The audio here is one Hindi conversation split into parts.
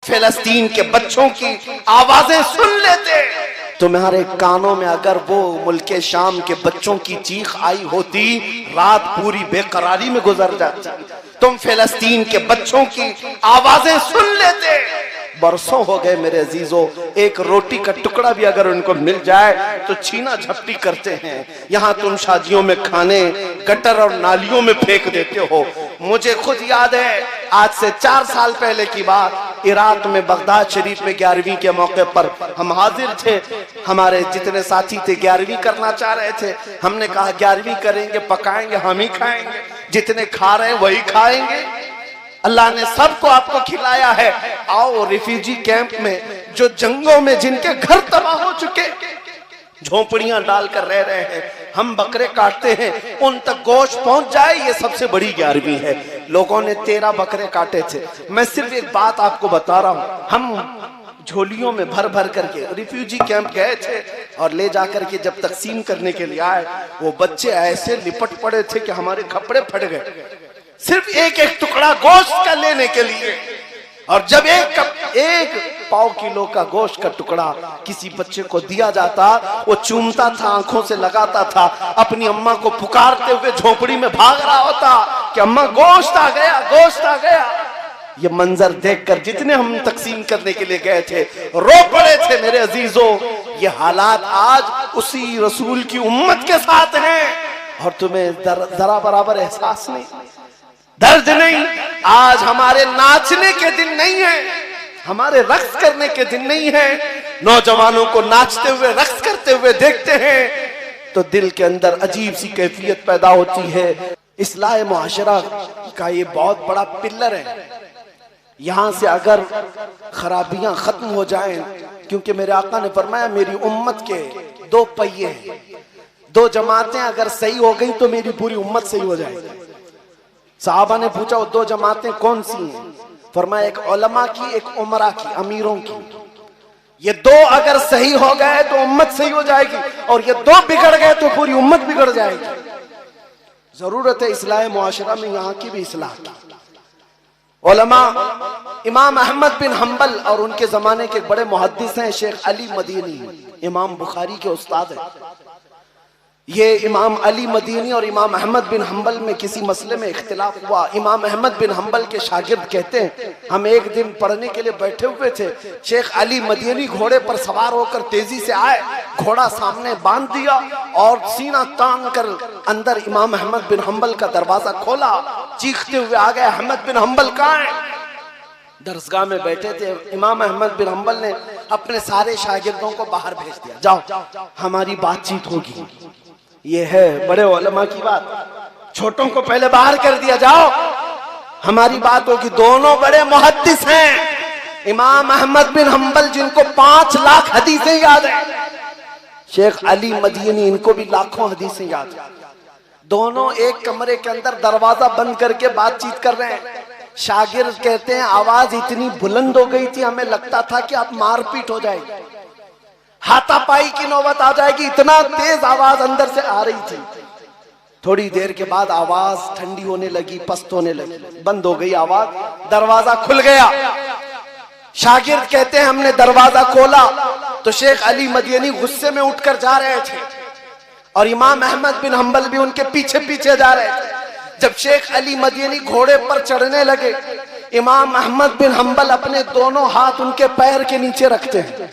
फिलिस्तीन के बच्चों की आवाजें सुन लेते। तुम्हारे कानों में अगर वो मुल्के शाम के बच्चों की चीख आई होती, रात पूरी बेकरारी में गुजर जाती। तुम फिलिस्तीन के बच्चों की आवाजें सुन लेते। बरसों हो गए मेरे अजीजों, एक रोटी का टुकड़ा भी अगर उनको मिल जाए तो छीना झपटी करते हैं। यहाँ तुम शादियों में खाने गटर और नालियों में फेंक देते हो। मुझे खुद याद है, आज से 4 साल पहले की बात, इराक में बगदाद शरीफ में 11वीं के मौके पर हम हाजिर थे। हमारे जितने साथी थे 11वीं करना चाह रहे थे। हमने कहा 11वीं करेंगे, पकाएंगे, हम ही खाएंगे, जितने खा रहे हैं वही खाएंगे। अल्लाह ने सबको आपको खिलाया है। आओ रिफ्यूजी कैंप में, जो जंगों में जिनके घर तबाह हो चुके, झोपड़ियां डालकर रह रहे हैं, हम बकरे काटते हैं, उन तक गोश्त पहुंच जाए, ये सबसे बड़ी 11वीं है। लोगों ने 13 बकरे काटे थे। मैं सिर्फ एक बात आपको बता रहा हूं, हम झोलियों में भर भर करके रिफ्यूजी कैंप गए थे और ले जाकर के जब तकसीम करने के लिए आए, वो बच्चे ऐसे लिपट पड़े थे कि हमारे कपड़े फट गए, सिर्फ एक एक टुकड़ा गोश्त का लेने के लिए। और जब एक पाव किलो का गोश्त का टुकड़ा किसी बच्चे को दिया जाता, वो चूमता था, आंखों से लगाता था, अपनी अम्मा को पुकारते हुए झोपड़ी में भाग रहा होता कि अम्मा गोश्त आ गया, गोश्त आ गया। ये मंजर देखकर जितने हम तकसीम करने के लिए गए थे रो पड़े थे मेरे अजीजों। ये हालात आज उसी रसूल की उम्मत के साथ हैं और तुम्हें जरा बराबर एहसास नहीं, दर्द नहीं। आज हमारे नाचने के दिन नहीं है, हमारे रक्स करने के दिन नहीं है। नौजवानों को नाचते हुए रक्स करते हुए देखते हैं तो दिल के अंदर अजीब सी कैफियत पैदा होती है। इस्लाह मुआशरा का ये बहुत बड़ा पिल्लर है। यहां से अगर खराबियां खत्म हो जाएं, क्योंकि मेरे आका ने फरमाया मेरी उम्मत के 2 पहिए हैं, 2 जमातें अगर सही हो गई तो मेरी पूरी उम्मत सही हो जाएगी। साहबा ने पूछा वो 2 जमातें कौन सी हैं? फरमाया एक उलमा की, एक उमरा की, अमीरों की। ये 2 अगर सही हो गए तो उम्मत सही हो जाएगी, और ये 2 बिगड़ गए तो पूरी उम्मत बिगड़ जाएगी। जरूरत है इस्लाह मुआशरा में यहाँ की भी इस्लाह की। उलमा इमाम अहमद बिन हम्बल और उनके जमाने के बड़े मुहद्दिस हैं शेख अली मदीनी, इमाम बुखारी के उस्ताद हैं। ये इमाम अली मदीनी और इमाम अहमद बिन हम्बल में किसी मसले में इख्तिलाफ हुआ। इमाम अहमद बिन हम्बल के शागिर्द कहते हैं हम एक दिन पढ़ने के लिए बैठे हुए थे, शेख अली मदीनी घोड़े पर सवार होकर तेजी से आए, घोड़ा सामने बांध दिया और सीना तान कर अंदर इमाम अहमद बिन हम्बल का दरवाजा खोला। चीखते हुए आ गए, अहमद बिन हम्बल कहाँ है? दरसगाह में बैठे थे। इमाम अहमद बिन हम्बल ने अपने सारे शागिर्दों को बाहर भेज दिया, जाओ हमारी बातचीत होगी। ये है बड़े उलमा की बात। छोटों को पहले बाहर कर दिया, जाओ हमारी बात होगी। दोनों बड़े मुहद्दिस हैं। इमाम अहमद बिन हम्बल जिनको 5 लाख हदीसें याद है, शेख अली मदीनी इनको भी लाखों हदीसें याद है। दोनों एक कमरे के अंदर दरवाजा बंद करके बातचीत कर रहे हैं। शागिर्द कहते हैं आवाज इतनी बुलंद हो गई थी, हमें लगता था कि अब मारपीट हो जाएगी, हाथापाई की नौबत आ जाएगी, इतना तेज आवाज अंदर से आ रही थी। थोड़ी देर के बाद आवाज ठंडी होने लगी, पस्त होने लगी, बंद हो गई आवाज, दरवाजा खुल गया। शागिर्द कहते हैं हमने दरवाजा खोला तो शेख अली मदीनी गुस्से में उठकर जा रहे थे और इमाम अहमद बिन हम्बल भी उनके पीछे पीछे जा रहे थे। जब शेख अली मदीनी घोड़े पर चढ़ने लगे, इमाम अहमद बिन हम्बल अपने दोनों हाथ उनके पैर के नीचे रखते हैं।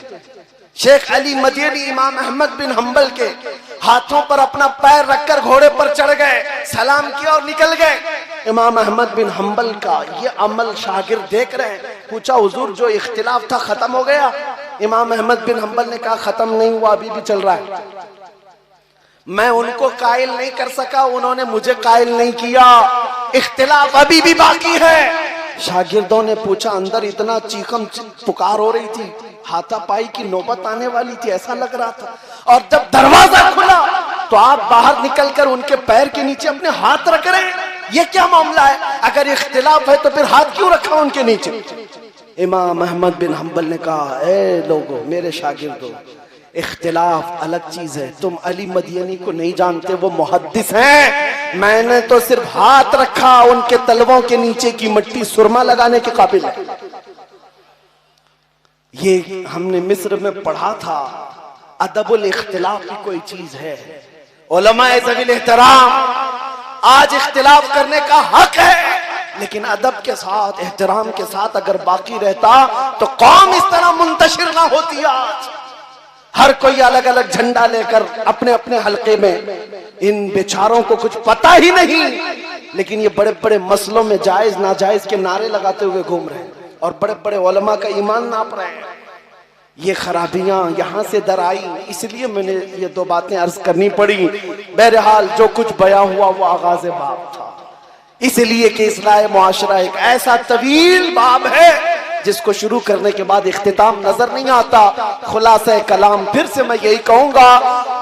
शेख अली मदीनी इमाम अहमद बिन हम्बल के हाथों पर अपना पैर रखकर घोड़े पर चढ़ गए, सलाम किया और निकल गए। इमाम अहमद बिन हम्बल का ये अमल शागिर्द देख रहे हैं। पूछा हुजूर जो इख्तिलाफ था खत्म हो गया? इमाम अहमद बिन हम्बल ने कहा खत्म नहीं हुआ, अभी भी चल रहा है। मैं उनको कायल नहीं कर सका, उन्होंने मुझे कायल नहीं किया, इख्तिलाफ अभी भी बाकी है। शागिर्दों ने पूछा अंदर इतना चीखम पुकार हो रही थी, हाथापाई की नौबत आने वाली थी, ऐसा लग रहा था। और जब दरवाजा खुला तो आप बाहर निकलकर उनके पैर के नीचे अपने हाथ रख रहे हैं, ये क्या मामला है? अगर इख्तिलाफ है तो फिर हाथ क्यों रखा उनके नीचे? इमाम अहमद बिन हम्बल ने कहा ए लोगों, मेरे शागिर्दों, इख्तिलाफ अलग चीज है, तुम अली मदीनी को नहीं जानते, वो मुहद्दिस हैं। मैंने तो सिर्फ हाथ रखा, उनके तलवों के नीचे की मिट्टी सुरमा लगाने के काबिल है। ये हमने मिस्र में पढ़ा था, अदबुल इख्तिलाफ की कोई चीज है। उलमाए ज़वील एहतराम, आज इख्तिलाफ करने का हक है, लेकिन अदब के साथ, एहतराम के साथ अगर बाकी रहता तो कौम इस तरह मुंतशिर ना होती। आज हर कोई अलग अलग झंडा लेकर अपने अपने हलके में, इन बेचारों को कुछ पता ही नहीं, लेकिन ये बड़े बड़े मसलों में जायज नाजायज के नारे लगाते हुए घूम रहे हैं और बड़े बड़े उलमा का ईमान नाप रहे हैं। ये खराबियां यहां से दर आई, इसलिए मैंने ये दो बातें अर्ज करनी पड़ी। बहरहाल जो कुछ बयां हुआ वो आगाज बाब था, इसलिए कि इस्लाह मुआशरा एक ऐसा तवील बाब है जिसको शुरू करने के बाद इख्तिताम नजर नहीं आता। खुलासा कलाम फिर से मैं यही कहूंगा,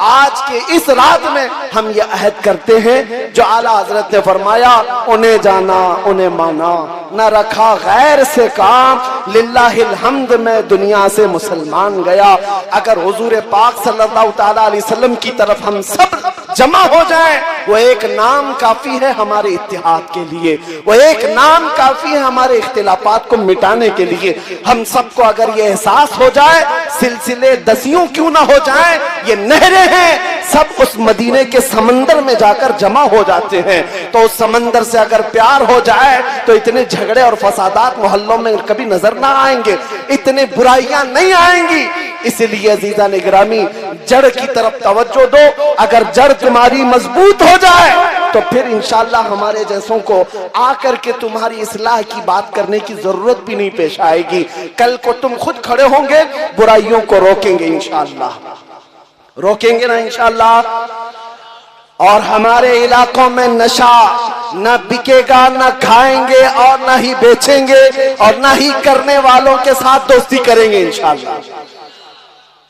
आज के इस रात में हम ये अहद करते हैं जो आला हजरत ने फरमाया, उन्हें जाना उन्हें माना, न रखा गैर से काम, लिल्लाहिल हम्द में दुनिया से मुसलमान गया। अगर हुजूर पाक सल्लल्लाहु तआला अलैहि वसल्लम की तरफ हम सब जमा हो जाए, वो एक नाम काफी है हमारे इत्तिहाद के लिए, वो एक नाम काफी है हमारे इख्तिलाफात को मिटाने के लिए। हम सबको अगर ये एहसास हो जाए, सिलसिले दसियों क्यों ना हो जाए, ये नहरें हैं, सब उस मदीने के समंदर में जाकर जमा हो जाते हैं। तो उस समंदर से अगर प्यार हो जाए तो इतने झगड़े और फसादात मोहल्लों में कभी नजर ना आएंगे, इतने बुराइयां नहीं आएंगी। इसलिए अजीजा ने गिरामी, जड़ की तरफ तवज्जो दो। अगर जड़ तुम्हारी मजबूत हो जाए तो फिर इंशाअल्लाह हमारे जैसों को आकर के तुम्हारी इस्लाह की बात करने की जरूरत भी नहीं पेश आएगी। कल को तुम खुद खड़े होंगे, बुराइयों को रोकेंगे इंशाअल्लाह, रोकेंगे ना इंशाअल्लाह। और हमारे इलाकों में नशा न बिकेगा, न खाएंगे और न ही बेचेंगे और न ही करने वालों के साथ दोस्ती करेंगे इंशाअल्लाह,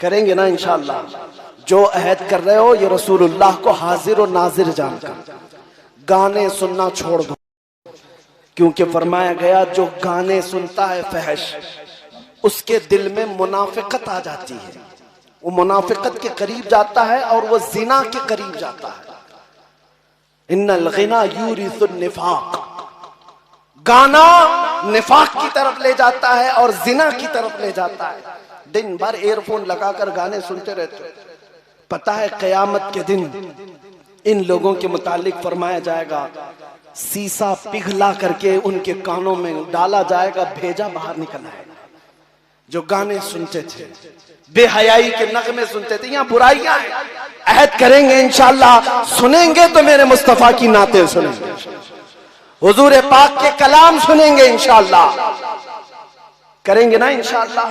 करेंगे ना इंशाअल्लाह। जो अहद कर रहे हो ये रसूलुल्लाह को हाजिर और नाजिर जानकर गाने सुनना छोड़ दो, क्योंकि फरमाया गया जो गाने सुनता है फहश, उसके दिल में मुनाफिकत आ जाती है, वो मुनाफिकत के करीब जाता है और वो जिना के करीब जाता है। इन्नल गिना यूरिसुन निफाक, गाना निफाक की तरफ ले जाता है और जिना की तरफ ले जाता है। दिन भर एयरफोन लगाकर गाने सुनते रहते हो, पता है क़यामत के दिन इन लोगों के मुतालिक फरमाया जाएगा, सीसा पिघला करके उनके कानों में डाला जाएगा, भेजा बाहर निकल आएगा। जो गाने सुनते थे, बेहयाई के नगमे सुनते थे, यहाँ बुराइयां हैं। अहद करेंगे इंशाअल्लाह, सुनेंगे तो मेरे मुस्तफा की नाते सुनेंगे, हुजूर पाक के कलाम सुनेंगे इंशाअल्लाह, करेंगे ना इंशाअल्लाह।